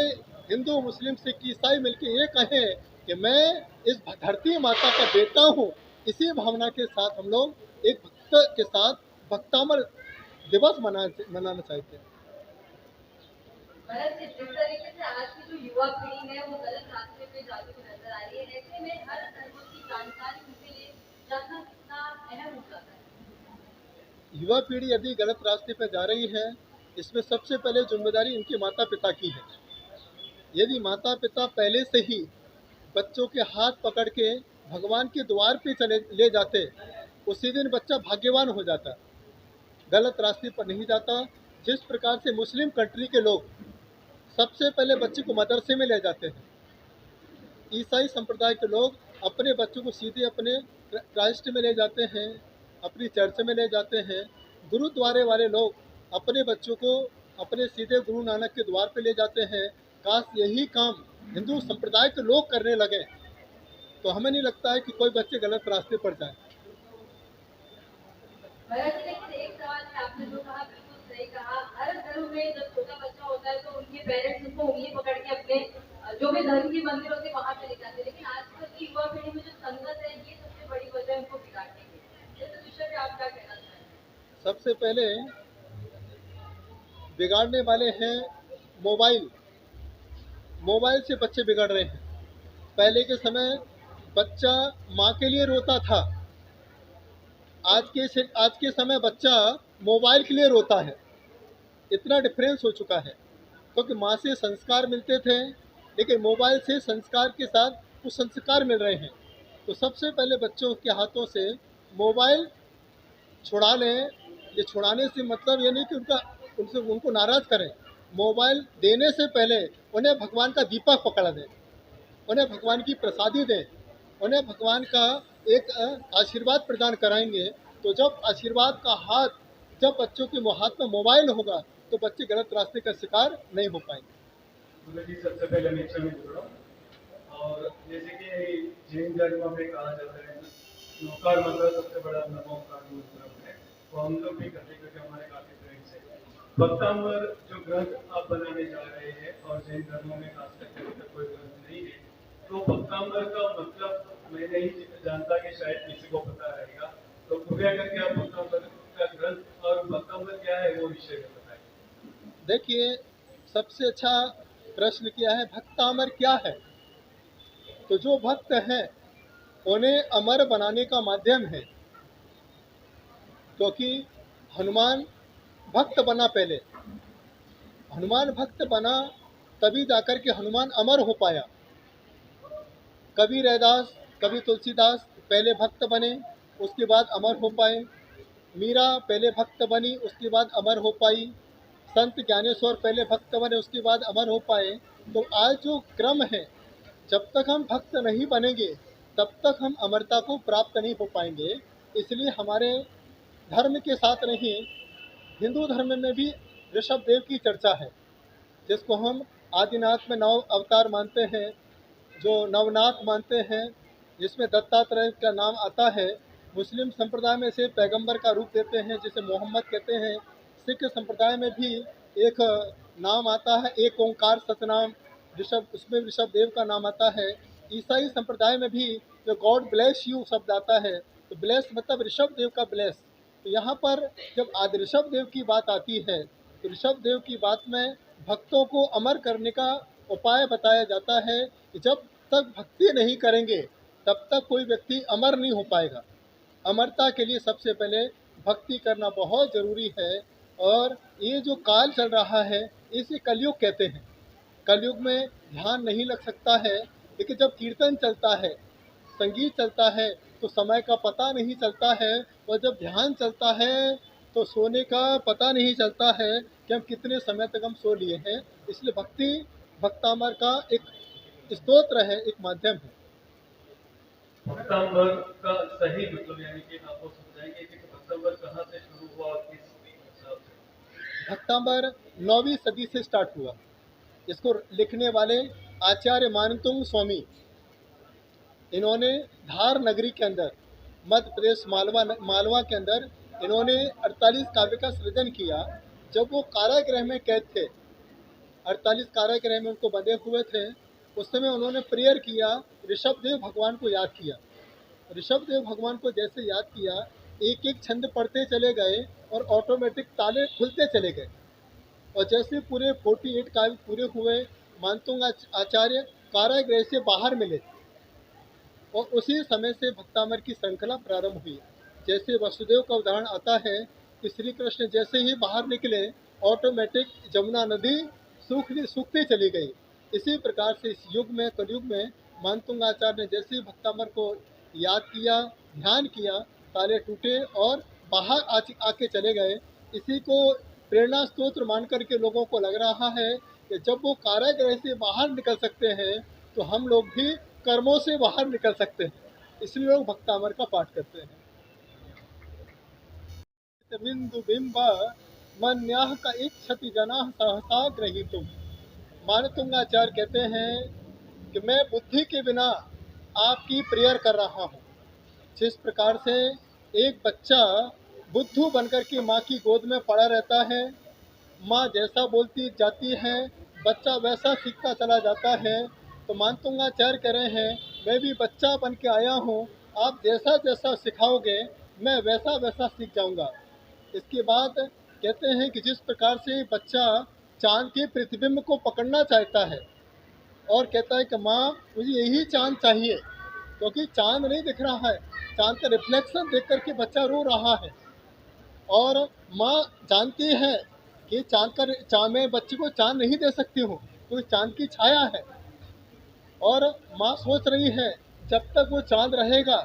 हिंदू मुस्लिम सिख ईसाई मिलकर ये कहें कि मैं इस धरती माता का बेटा हूँ। इसी भावना के साथ हम लोग एक भक्त के साथ भक्तामर दिवस मनाना चाहते हैं। भरत जी, जिस तरीके से आज की जो युवा पीढ़ी है वो गलत रास्ते पे जाती हुई नजर आ रही है, ऐसे में हर धर्म की जानकारी उनके लिए जानना कितना अहम हो जाता है? युवा पीढ़ी यदि गलत रास्ते पर जा रही है, इसमें सबसे पहले जिम्मेदारी इनके माता पिता की है। यदि माता पिता पहले से ही बच्चों के हाथ पकड़ के भगवान के द्वार पे ले जाते, उसी दिन बच्चा भाग्यवान हो जाता, गलत रास्ते पर नहीं जाता। जिस प्रकार से मुस्लिम कंट्री के लोग सबसे पहले बच्चे को मदरसे में ले जाते हैं, ईसाई संप्रदाय के लोग अपने बच्चों को सीधे अपने क्राइस्ट में ले जाते हैं, अपनी चर्च में ले जाते हैं, गुरुद्वारे वाले लोग अपने बच्चों को अपने सीधे गुरु नानक के द्वार पे ले जाते हैं। काश यही काम हिंदू संप्रदाय के लोग करने लगे तो हमें नहीं लगता है कि कोई बच्चे गलत रास्ते पर जाए। लेकिन एक सवाल है, आपने जो कहा बिल्कुल सही कहा, हर धर्म में जब छोटा बच्चा होता है तो उनके पेरेंट्स उसको उंगली पकड़ के अपने जो भी धर्म के मंदिर होते हैं वहाँ पे ले जाते हैं, लेकिन आजकल की युवा पीढ़ी में जो संगत है ये सबसे बड़ी वजह है उनको बिगाड़ने की। इस विषय पे आप क्या कहना चाहेंगे? सबसे पहले बिगाड़ने वाले हैं मोबाइल। मोबाइल से बच्चे बिगड़ रहे हैं। पहले के समय बच्चा माँ के लिए रोता था, आज के समय बच्चा मोबाइल के लिए रोता है। इतना डिफरेंस हो चुका है, क्योंकि माँ से संस्कार मिलते थे, लेकिन मोबाइल से संस्कार के साथ कुछ संस्कार मिल रहे हैं। तो सबसे पहले बच्चों के हाथों से मोबाइल छुड़ा लें, ये छुड़ाने से मतलब ये नहीं कि उनको नाराज़ करें। मोबाइल देने से पहले उन्हें भगवान का दीपक पकड़ा दें, उन्हें भगवान की प्रसादी दें, उन्हें भगवान का एक आशीर्वाद प्रदान कराएंगे। तो जब आशीर्वाद का हाथ जब बच्चों के हाथ में मोबाइल होगा तो बच्चे गलत रास्ते का शिकार नहीं हो पाएंगे। गुरु जी, सबसे पहले नेचर में जुड़ रहा हूँ। और जैसे कि जैन धर्म में कहा जाता है नौकार मंत्र सबसे बड़ा नमोकार मंत्र है, वो हम लोग भी करते हैं क्योंकि हमारे काफी फ्रेंड्स हैं। भक्तामर जो ग्रंथ आप बनाने जा रहे हैं और जैन धर्म में खास करके अभी तक कोई ग्रंथ नहीं है, तो भक्तामर का मतलब मैं नहीं जानता कि शायद किसी को पता रहेगा, तो कृपया करके आप भक्तामर का ग्रंथ और भक्तामर क्या है वो विषय में बताएं। देखिए, सबसे अच्छा प्रश्न किया है, भक्तामर क्या है। तो जो भक्त हैं उन्हें अमर बनाने का माध्यम है, क्योंकि हनुमान भक्त बना पहले, हनुमान भक्त बना तभी जाकर के हनुमान अमर हो पाया। कबीर रैदास, कवि तुलसीदास पहले भक्त बने, उसके बाद अमर हो पाए। मीरा पहले भक्त बनी, उसके बाद अमर हो पाई। संत ज्ञानेश्वर पहले भक्त बने, उसके बाद अमर हो पाए। तो आज जो क्रम है, जब तक हम भक्त नहीं बनेंगे तब तक हम अमरता को प्राप्त नहीं हो पाएंगे। इसलिए हमारे धर्म के साथ नहीं, हिंदू धर्म में भी ऋषभ देव की चर्चा है, जिसको हम आदिनाथ में 9 अवतार मानते हैं, जो नवनाथ मानते हैं, जिसमें दत्तात्रेय का नाम आता है। मुस्लिम संप्रदाय में से पैगंबर का रूप देते हैं, जिसे मोहम्मद कहते हैं। सिख संप्रदाय में भी एक नाम आता है, एक ओंकार सतनाम, ऋषभ, उसमें ऋषभ देव का नाम आता है। ईसाई संप्रदाय में भी जो गॉड ब्लेस यू शब्द आता है, तो ब्लेस मतलब ऋषभ देव का ब्लेस। तो यहाँ पर जब आदि ऋषभ देव की बात आती है तो ऋषभ देव की बात में भक्तों को अमर करने का उपाय बताया जाता है कि जब तक भक्ति नहीं करेंगे तब तक कोई व्यक्ति अमर नहीं हो पाएगा। अमरता के लिए सबसे पहले भक्ति करना बहुत ज़रूरी है। और ये जो काल चल रहा है इसे कलयुग कहते हैं। कलयुग में ध्यान नहीं लग सकता है, लेकिन जब कीर्तन चलता है, संगीत चलता है तो समय का पता नहीं चलता है, और जब ध्यान चलता है तो सोने का पता नहीं चलता है कि हम कितने समय तक हम सो लिए हैं। इसलिए भक्ति भक्तामर का एक स्तोत्र है, एक माध्यम है। भक्तांबर का सही मतलब यानी कि आपको समझाएंगे कि भक्तांबर कहाँ से शुरू हुआ और किस हिसाब से? भक्तांबर 9वीं सदी से स्टार्ट हुआ। इसको लिखने वाले आचार्य मानतुंग स्वामी, इन्होंने धार नगरी के अंदर, मध्य प्रदेश मालवा के अंदर इन्होंने 48 काव्य का सृजन किया। जब वो कारागृह में कैद थे, 48 कारागृह में उनको बंधे हुए थे, उस समय उन्होंने प्रेयर किया, ऋषभ देव भगवान को याद किया। ऋषभ देव भगवान को जैसे याद किया, एक एक छंद पढ़ते चले गए और ऑटोमेटिक ताले खुलते चले गए। और जैसे पूरे 48 काव्य पूरे हुए, मानतुंग आचार्य कारागृह से बाहर मिले और उसी समय से भक्तामर की श्रृंखला प्रारंभ हुई। जैसे वसुदेव का उदाहरण आता है कि श्री कृष्ण जैसे ही बाहर निकले, ऑटोमेटिक जमुना नदी सूखती चली गई। इसी प्रकार से इस युग में, कलयुग में, मानतुंग आचार्य ने जैसे ही भक्तामर को याद किया, ध्यान किया, ताले टूटे और बाहर आके चले गए। इसी को प्रेरणा स्तोत्र मान करके लोगों को लग रहा है कि जब वो कारागृह से बाहर निकल सकते हैं तो हम लोग भी कर्मों से बाहर निकल सकते हैं। इसलिए लोग भक्तामर का पाठ करते हैं। बिंदु बिंब मन्याह का इच्छति जना सहसा ग्रहीतुम। मानतुंगाचार्य कहते हैं कि मैं बुद्धि के बिना आपकी प्रेयर कर रहा हूँ। जिस प्रकार से एक बच्चा बुद्धू बनकर के माँ की गोद में पड़ा रहता है, माँ जैसा बोलती जाती है बच्चा वैसा सीखता चला जाता है, तो मानतुंगाचार्य कह रहे हैं मैं भी बच्चा बन के आया हूँ, आप जैसा जैसा सिखाओगे मैं वैसा वैसा सीख जाऊँगा। इसके बाद कहते हैं कि जिस प्रकार से बच्चा चांद के प्रतिबिंब को पकड़ना चाहता है और कहता है कि माँ मुझे यही चांद चाहिए, क्योंकि चांद नहीं दिख रहा है, चांद का रिफ्लेक्शन देख करके बच्चा रो रहा है। और माँ जानती है कि चांद में बच्चे को चांद नहीं दे सकती हूँ क्योंकि चांद की छाया है। और माँ सोच रही है जब तक वो चांद रहेगा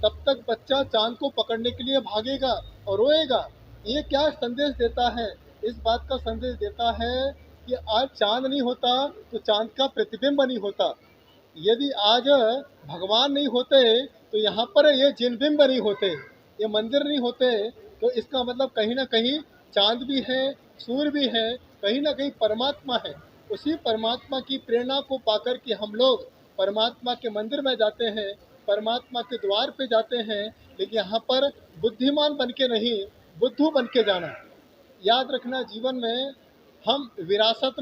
तब तक बच्चा चांद को पकड़ने के लिए भागेगा और रोएगा। ये क्या संदेश देता है? इस बात का संदेश देता है कि आज चांद नहीं होता तो चांद का प्रतिबिंब नहीं होता। यदि आज भगवान नहीं होते तो यहाँ पर ये जिन बिंब नहीं होते, ये मंदिर नहीं होते, तो इसका मतलब कहीं ना कहीं चांद भी है, सूर्य भी है, कहीं ना कहीं परमात्मा है। उसी परमात्मा की प्रेरणा को पाकर के हम लोग परमात्मा के मंदिर में जाते हैं, परमात्मा के द्वार पे जाते हैं, लेकिन यहाँ पर बुद्धिमान बन के नहीं, बुद्धू बन के जाना। याद रखना, जीवन में हम विरासत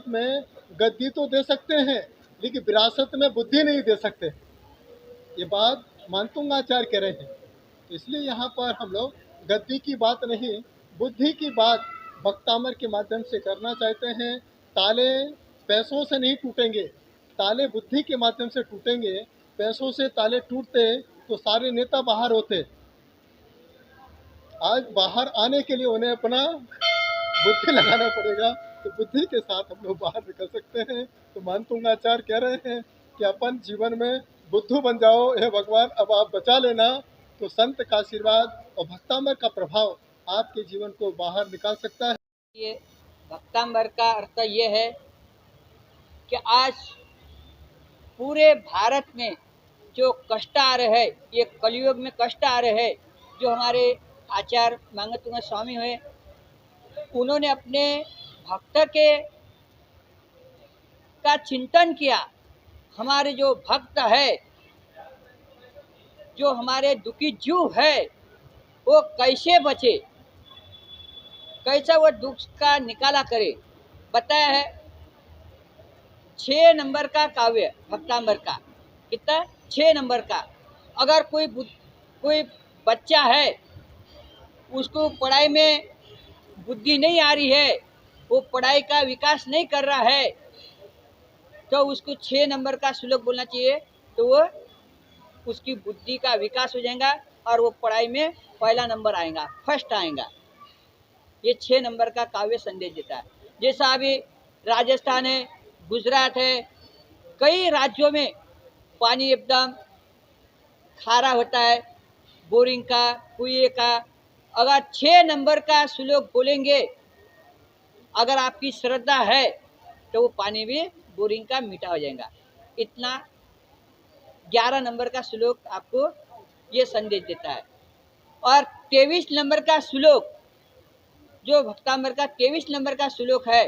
में गद्दी तो दे सकते हैं, लेकिन विरासत में बुद्धि नहीं दे सकते। ये बात मानतुंगाचार्य कह रहे हैं। तो इसलिए यहाँ पर हम लोग गद्दी की बात नहीं, बुद्धि की बात भक्तामर के माध्यम से करना चाहते हैं। ताले पैसों से नहीं टूटेंगे, ताले बुद्धि के माध्यम से टूटेंगे। पैसों से ताले टूटते तो सारे नेता बाहर होते। आज बाहर आने के लिए उन्हें अपना बुद्धि लगाना पड़ेगा, तो बुद्धि के साथ हम लोग बाहर निकल सकते हैं। तो मानतुंगाचार्य कह रहे हैं कि अपन जीवन में बुद्धू बन जाओ, हे भगवान अब आप बचा लेना। तो संत का आशीर्वाद और भक्तामर का प्रभाव आपके जीवन को बाहर निकाल सकता है। ये भक्तांबर का अर्थ ये है कि आज पूरे भारत में जो कष्ट आ रहे हैं, ये कलयुग में कष्ट आ रहे हैं, जो हमारे आचार्य मांगतुंगा स्वामी हुए, उन्होंने अपने भक्त के का चिंतन किया। हमारे जो भक्त है, जो हमारे दुखी जीव है, वो कैसे बचे, कैसा वो दुख का निकाला करे, बताया है। 6 नंबर का काव्य भक्तांबर का, कितना 6 नंबर का। अगर कोई बच्चा है, उसको पढ़ाई में बुद्धि नहीं आ रही है, वो पढ़ाई का विकास नहीं कर रहा है, तो उसको 6 नंबर का श्लोक बोलना चाहिए, तो वो उसकी बुद्धि का विकास हो जाएगा और वो पढ़ाई में पहला नंबर आएगा, फर्स्ट आएगा। ये 6 नंबर का काव्य संदेश देता है। जैसा अभी राजस्थान है, गुजरात है, कई राज्यों में पानी एकदम खारा होता है, बोरिंग का, कुएं का। अगर 6 नंबर का श्लोक बोलेंगे, अगर आपकी श्रद्धा है, तो वो पानी भी बोरिंग का मीठा हो जाएगा। इतना 11 नंबर का श्लोक आपको ये संदेश देता है। और 23 नंबर का श्लोक, जो भक्तांबर का 23 नंबर का श्लोक है,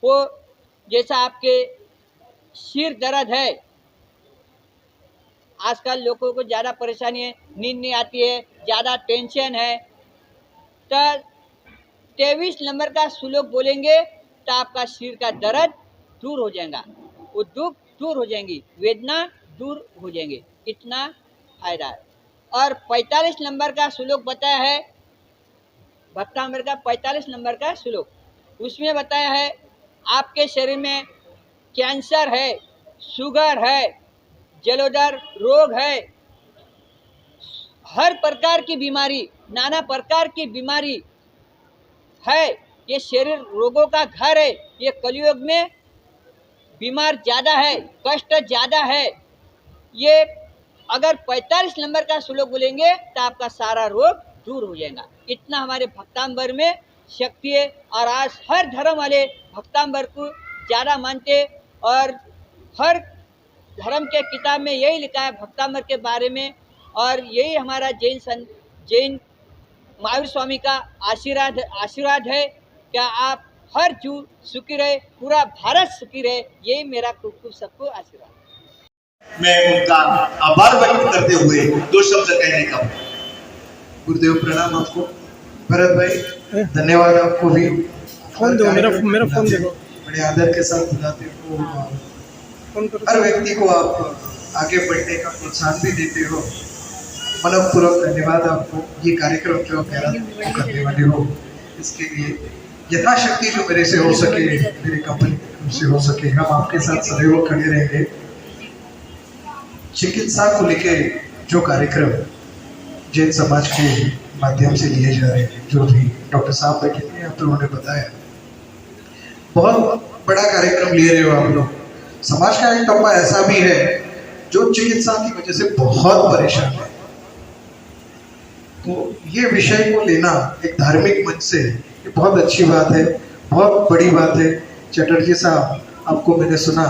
वो जैसा आपके सिर दर्द है, आजकल लोगों को ज़्यादा परेशानी है, नींद नहीं आती है, ज़्यादा टेंशन है, तो 23 नंबर का श्लोक बोलेंगे तो आपका सिर का दर्द दूर हो जाएगा, वो दुख दूर हो जाएंगी, वेदना दूर हो जाएंगे। इतना फायदा है। और 45 नंबर का श्लोक बताया है भक्तांबर का, 45 नंबर का श्लोक, उसमें बताया है आपके शरीर में कैंसर है, शुगर है, जलोदर रोग है, हर प्रकार की बीमारी, नाना प्रकार की बीमारी है, ये शरीर रोगों का घर है। ये कलयुग में बीमार ज़्यादा है, कष्ट ज़्यादा है। ये अगर 45 नंबर का श्लोक बोलेंगे तो आपका सारा रोग दूर हो जाएगा। इतना हमारे भक्तांबर में शक्ति है। और आज हर धर्म वाले भक्तांबर को ज़्यादा मानते, और हर धर्म के किताब में यही लिखा है भक्तांबर के बारे में। और यही हमारा जैन महावीर स्वामी का आशीर्वाद है। क्या आप हर जीव सुखी रहे, पूरा भारत सुखी रहे, यही मेरा खूब सबको आशीर्वाद। मैं उनका आभार व्यक्त करते हुए 2 शब्द कहने का। गुरुदेव प्रणाम आपको। भरत भाई धन्यवाद आपको भी। फोन दो, मेरा फोन दो। बड़े आदर के साथ बुलाते हो, हर व्यक्ति को आप आगे बढ़ने का प्रोत्साहन भी देते हो। मनपूर्वक धन्यवाद आपको। ये कार्यक्रम जो आप करने वाले हो, इसके लिए यथाशक्ति जो मेरे से हो सके, मेरी कंपनी से हो सके, हम आपके साथ सदैव खड़े रहेंगे। चिकित्सा को लेके जो कार्यक्रम जैन समाज के माध्यम से लिए जा रहे हैं, जो भी डॉक्टर साहब बैठे थे आप लोगों ने बताया, बहुत बड़ा कार्यक्रम ले रहे हो आप लोग। समाज का एक टप्पा ऐसा भी है जो चिकित्सा की वजह से बहुत परेशान है। तो ये विषय को लेना एक धार्मिक मंच से ये बहुत अच्छी बात है, बहुत बड़ी बात है। चटर्जी साहब, आपको मैंने सुना,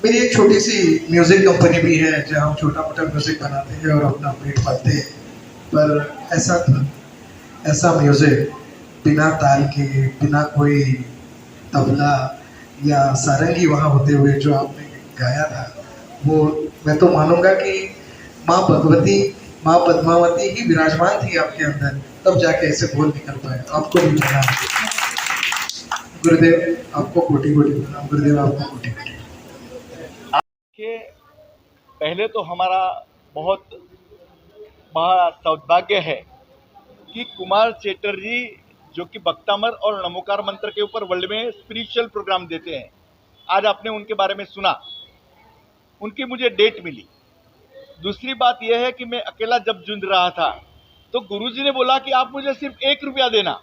मेरी एक छोटी सी म्यूज़िक कंपनी भी है जहाँ हम छोटा मोटा म्यूज़िक बनाते हैं और अपना पेट पालते हैं। पर ऐसा म्यूज़िक बिना ताल के, बिना कोई तबला या सारंगी वहाँ होते हुए जो आपने गाया था, वो मैं तो मानूंगा कि माँ भगवती, माँ पद्मावती ही विराजमान थी आपके अंदर, तब जाके ऐसे बोल निकल पाए। आपको भी प्रणाम गुरुदेव, आपको कोटि कोटि प्रणाम गुरुदेव, आपको कोटि कोटि। कि पहले तो हमारा बहुत बड़ा सौभाग्य है कि कुमार चटर्जी जो कि भक्तामर और नमोकार मंत्र के ऊपर वर्ल्ड में स्पिरिचुअल प्रोग्राम देते हैं, आज आपने उनके बारे में सुना, उनकी मुझे डेट मिली। दूसरी बात यह है कि मैं अकेला जब जूझ रहा था तो गुरुजी ने बोला कि आप मुझे सिर्फ 1 रुपया देना,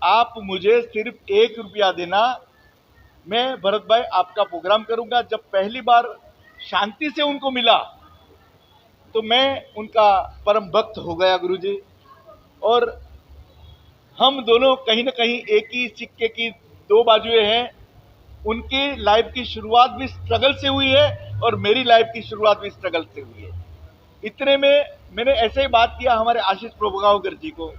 आप मुझे सिर्फ 1 रुपया देना, मैं भरत भाई आपका प्रोग्राम करूंगा। जब पहली बार शांति से उनको मिला तो मैं उनका परम भक्त हो गया गुरुजी। और हम दोनों कहीं ना कहीं एक ही सिक्के की 2 बाजुएं हैं। उनकी लाइफ की शुरुआत भी स्ट्रगल से हुई है और मेरी लाइफ की शुरुआत भी स्ट्रगल से हुई है। इतने में मैंने ऐसे ही बात किया हमारे आशीष प्रभुगावकर जी को,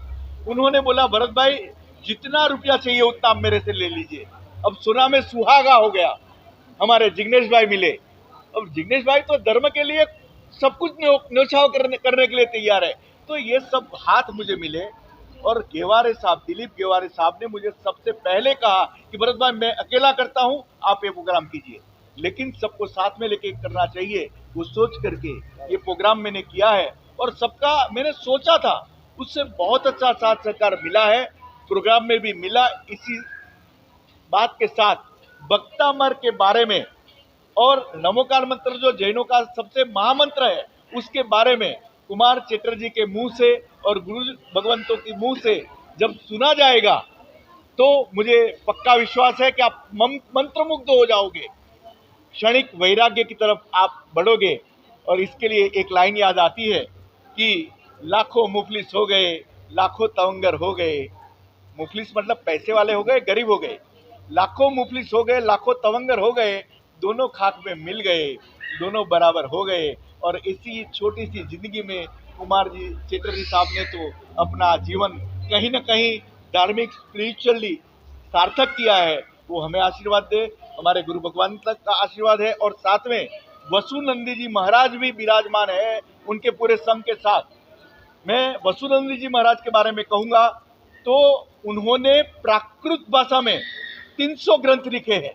उन्होंने बोला भरत भाई जितना रुपया चाहिए उतना आप मेरे से ले लीजिए। अब सुना में सुहागा हो गया, हमारे जिग्नेश भाई मिले। अब जिग्नेश भाई तो धर्म के लिए सब कुछ न्योछाव करने के लिए तैयार है। तो ये सब हाथ मुझे मिले और गेवारे साहब, दिलीप गेवारे साहब ने मुझे सबसे पहले कहा कि भरत भाई मैं अकेला करता हूं, आप ये प्रोग्राम कीजिए, लेकिन सबको साथ में लेके करना चाहिए। वो सोच करके ये प्रोग्राम मैंने किया है और सबका मैंने सोचा था, उससे बहुत अच्छा साथ सहकार मिला है, प्रोग्राम में भी मिला। इसी बात के साथ भक्तामर के बारे में और नमोकार मंत्र जो जैनों का सबसे महामंत्र है उसके बारे में कुमार चटर्जी के मुंह से और गुरु भगवंतों के मुंह से जब सुना जाएगा तो मुझे पक्का विश्वास है कि आप मंत्रमुग्ध हो जाओगे, क्षणिक वैराग्य की तरफ आप बढ़ोगे। और इसके लिए एक लाइन याद आती है कि लाखों मुफलिस हो गए, लाखों तवंगर हो गए। मुफलिस मतलब पैसे वाले हो गए, गरीब हो गए। लाखों मुफलिस हो गए, लाखों तवंगर हो गए, दोनों खाक में मिल गए, दोनों बराबर हो गए। और इसी छोटी सी जिंदगी में कुमार जी चटर्जी साहब ने तो अपना जीवन कहीं ना कहीं धार्मिक स्पिरिचुअली सार्थक किया है। वो हमें आशीर्वाद दे, हमारे गुरु भगवान तक का आशीर्वाद है। और साथ में वसुनंदी जी महाराज भी विराजमान है उनके पूरे संघ के साथ। मैं वसुनंदी जी महाराज के बारे में कहूँगा तो उन्होंने प्राकृत भाषा में 300 ग्रंथ लिखे हैं।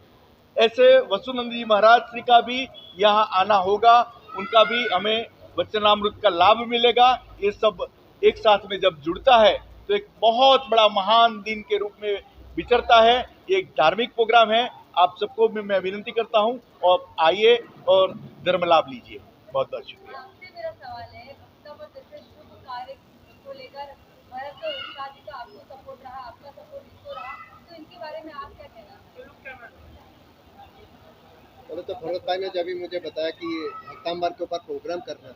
ऐसे वसुनंदी जी महाराज श्री का भी यहाँ आना होगा, उनका भी हमें वचनामृत का लाभ मिलेगा। ये सब एक साथ में जब जुड़ता है तो एक बहुत बड़ा महान दिन के रूप में विचरता है। ये एक धार्मिक प्रोग्राम है, आप सबको भी मैं विनती करता हूँ और आइए और धर्म लाभ लीजिए। बहुत बहुत शुक्रिया। आपसे मेरा सवाल है, भक्तामर जैसे शुभ कार्य को लेकर भरत शाह जी का आपको सपोर्ट रहा, आपका सपोर्ट इसको रहा, तो इनके बारे में आप क्या कहना? पहले तो भरत भाई ने जब भी मुझे बताया कि भक्ताम्बर के ऊपर प्रोग्राम करना है,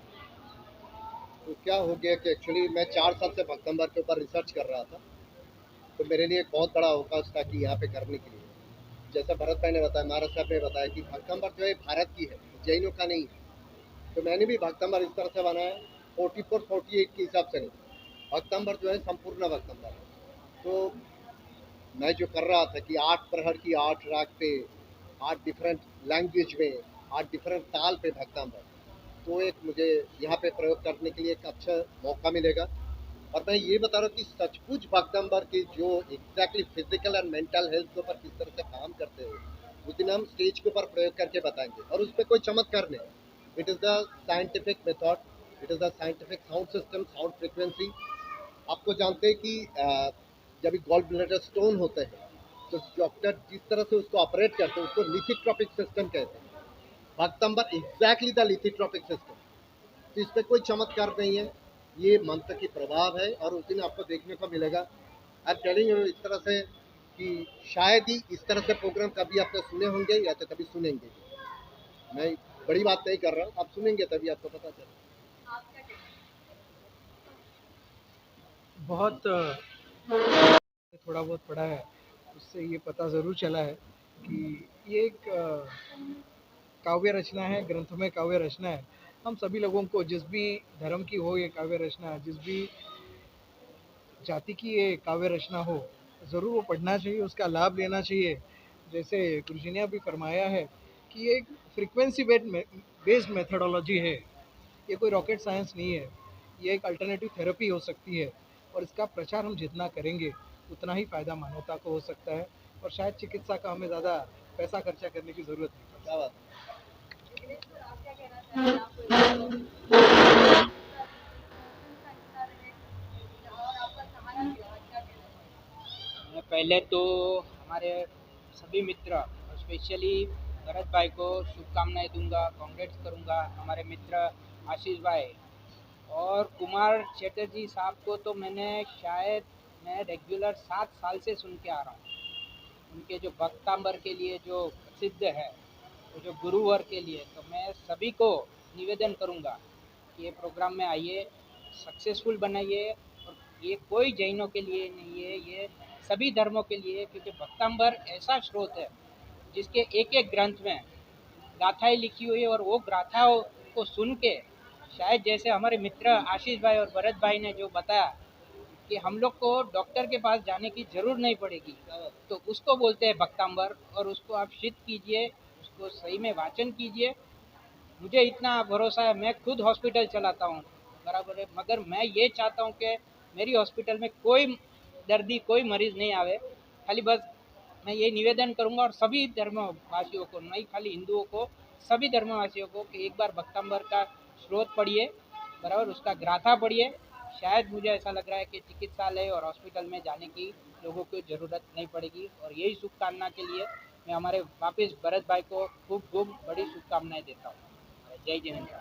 तो क्या हो गया कि एक्चुअली मैं 4 साल से भक्ताम्बर के ऊपर रिसर्च कर रहा था, तो मेरे लिए एक बहुत बड़ा अवकाश था कि यहाँ पे करने के लिए। जैसा भरत भाई ने बताया, महाराज साहब ने बताया कि भक्ताम्बर जो है भारत की है, जैनों का नहीं है। तो मैंने भी भक्ताम्बर इस तरह से बनाया 44-48 के हिसाब से नहीं, भक्ताम्बर जो है संपूर्ण भक्ताम्बर है। तो मैं जो कर रहा था कि 8 प्रहर की 8 राग पे 8 डिफरेंट लैंग्वेज में 8 डिफरेंट ताल पे भक्ताम्बर, तो एक मुझे यहाँ पे प्रयोग करने के लिए एक अच्छा मौका मिलेगा। और मैं ये बता रहा हूँ कि सचमुच भक्ताम्बर की जो exactly physical and mental health के ऊपर किस तरह से काम करते हो, उस दिन हम स्टेज के ऊपर प्रयोग करके बताएंगे। और उस पर कोई चमत्कार नहीं, it is the scientific method, it is the scientific sound system, sound frequency. आपको जानते हैं कि जब गॉल ब्लैडर स्टोन होते हैं तो डॉक्टर जिस तरह से उसको ऑपरेट करते हैं उसको लिथिट्रोपिक सिस्टम कहते हैं। भक्ताम्बर एग्जैक्टली द लिथिट्रोपिक सिस्टम। तो इसमें कोई चमत्कार नहीं है, ये मंत्र की प्रभाव है। और उस दिन आपको देखने को मिलेगा। आई एम टेलिंग यू इस तरह से कि शायद ही इस तरह से प्रोग्राम कभी आपने सुने होंगे या तो कभी सुनेंगे। मैं बड़ी बात नहीं कर रहा हूँ, आप सुनेंगे तभी आपको पता चलेगा। बहुत थोड़ा बहुत पढ़ा है, उससे ये पता ज़रूर चला है कि ये एक काव्य रचना है, ग्रंथ में काव्य रचना है। हम सभी लोगों को, जिस भी धर्म की हो ये काव्य रचना, जिस भी जाति की ये काव्य रचना हो, ज़रूर वो पढ़ना चाहिए, उसका लाभ लेना चाहिए। जैसे गुरुजी ने अभी फरमाया है कि ये एक फ्रीक्वेंसी बेस्ड मेथडोलॉजी है, ये कोई रॉकेट साइंस नहीं है, ये एक अल्टरनेटिव थेरेपी हो सकती है और इसका प्रचार हम जितना करेंगे उतना ही फ़ायदा मानवता को हो सकता है और शायद चिकित्सा का हमें ज़्यादा पैसा खर्चा करने की ज़रूरत नहीं पड़ती। क्या बात दिनेश सर, आप क्या कहना चाहेंगे? आप और आपका सहारा मिला, क्या कहना चाहेंगे? मैं पहले तो हमारे सभी मित्र और स्पेशली भरत भाई को शुभकामनाएं दूंगा, कांग्रेट्स करूंगा। हमारे मित्र आशीष भाई और कुमार चटर्जी साहब को तो मैं रेगुलर 7 साल से सुन के आ रहा हूँ। उनके जो भक्तांबर के लिए जो प्रसिद्ध है, वो जो गुरुवर के लिए, तो मैं सभी को निवेदन करूंगा कि ये प्रोग्राम में आइए, सक्सेसफुल बनाइए। और ये कोई जैनों के लिए नहीं है, ये सभी धर्मों के लिए है, क्योंकि भक्तांबर ऐसा स्रोत है जिसके एक एक ग्रंथ में गाथाएं लिखी हुई है और वो गाथाओं को सुन के शायद जैसे हमारे मित्र आशीष भाई और भरत भाई ने जो बताया कि हम लोग को डॉक्टर के पास जाने की जरूर नहीं पड़ेगी, तो उसको बोलते हैं भक्तांबर। और उसको आप सिद्ध कीजिए, उसको सही में वाचन कीजिए। मुझे इतना भरोसा है, मैं खुद हॉस्पिटल चलाता हूँ, बराबर है, मगर मैं ये चाहता हूँ कि मेरी हॉस्पिटल में कोई दर्दी, कोई मरीज़ नहीं आवे। खाली बस मैं ये निवेदन करूँगा और सभी धर्मवासियों को, नहीं खाली हिंदुओं को, सभी धर्मवासियों को, कि एक बार भक्तांबर का स्रोत पढ़िए, बराबर, उसका ग्राथा पढ़िए। शायद मुझे ऐसा लग रहा है कि चिकित्सालय और हॉस्पिटल में जाने की लोगों को ज़रूरत नहीं पड़ेगी। और यही शुभकामना के लिए मैं हमारे वापस भरत भाई को खूब खूब बड़ी शुभकामनाएं देता हूँ। जय जिनेन्द्र।